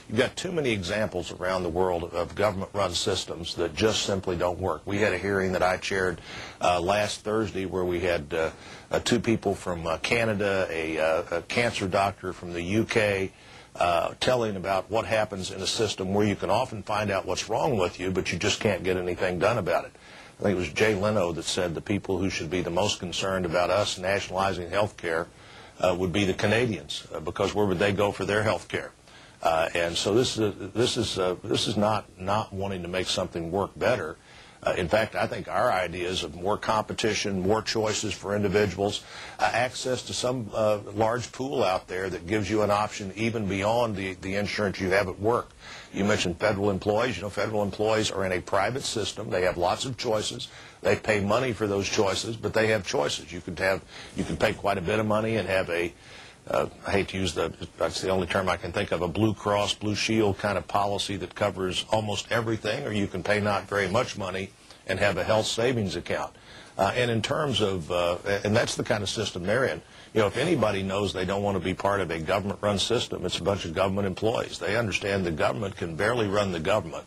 you've got too many examples around the world of government-run systems that just simply don't work. We had a hearing that I chaired last Thursday where we had two people from Canada, a cancer doctor from the UK, telling about what happens in a system where you can often find out what's wrong with you, but you just can't get anything done about it. I think it was Jay Leno that said the people who should be the most concerned about us nationalizing health care would be the Canadians, because where would they go for their health care? And so this is not wanting to make something work better. In fact, I think our ideas of more competition, more choices for individuals, access to some large pool out there that gives you an option even beyond the insurance you have at work. You mentioned federal employees. You know, federal employees are in a private system. They have lots of choices. They pay money for those choices, but they have choices. You can pay quite a bit of money and have a I hate to use that's the only term I can think of, a Blue Cross, Blue Shield kind of policy that covers almost everything, or you can pay not very much money and have a health savings account. And in terms of, and that's the kind of system they're in. You know, if anybody knows they don't want to be part of a government-run system, it's a bunch of government employees. They understand the government can barely run the government,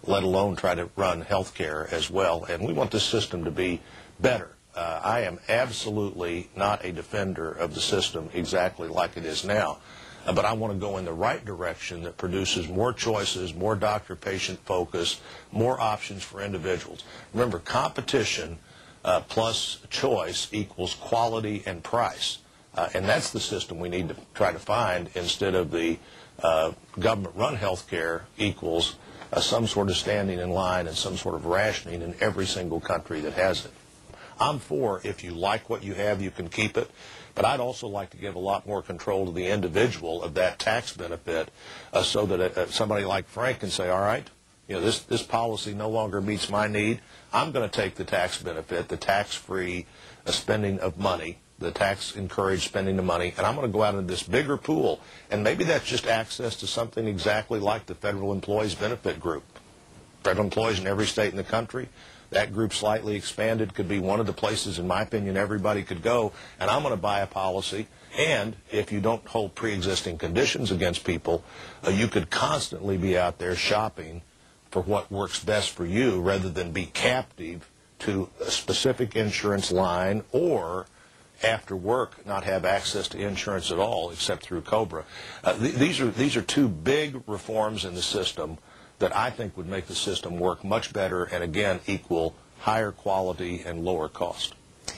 let alone try to run health care as well. And we want this system to be better. I am absolutely not a defender of the system exactly like it is now, but I want to go in the right direction that produces more choices, more doctor-patient focus, more options for individuals. Remember, competition plus choice equals quality and price, and that's the system we need to try to find instead of the government-run health care equals some sort of standing in line and some sort of rationing in every single country that has it. I'm for, if you like what you have, you can keep it, but I'd also like to give a lot more control to the individual of that tax benefit so that somebody like Frank can say, all right, you know, this policy no longer meets my need. I'm going to take the tax benefit, the tax-free spending of money, the tax-encouraged spending of money, and I'm going to go out into this bigger pool, and maybe that's just access to something exactly like the Federal Employees Benefit Group. Federal employees in every state in the country. That group slightly expanded could be one of the places, in my opinion, everybody could go, and I'm going to buy a policy. And if you don't hold pre-existing conditions against people, you could constantly be out there shopping for what works best for you rather than be captive to a specific insurance line or after work not have access to insurance at all except through COBRA. These are two big reforms in the system that I think would make the system work much better and, again, equal higher quality and lower cost.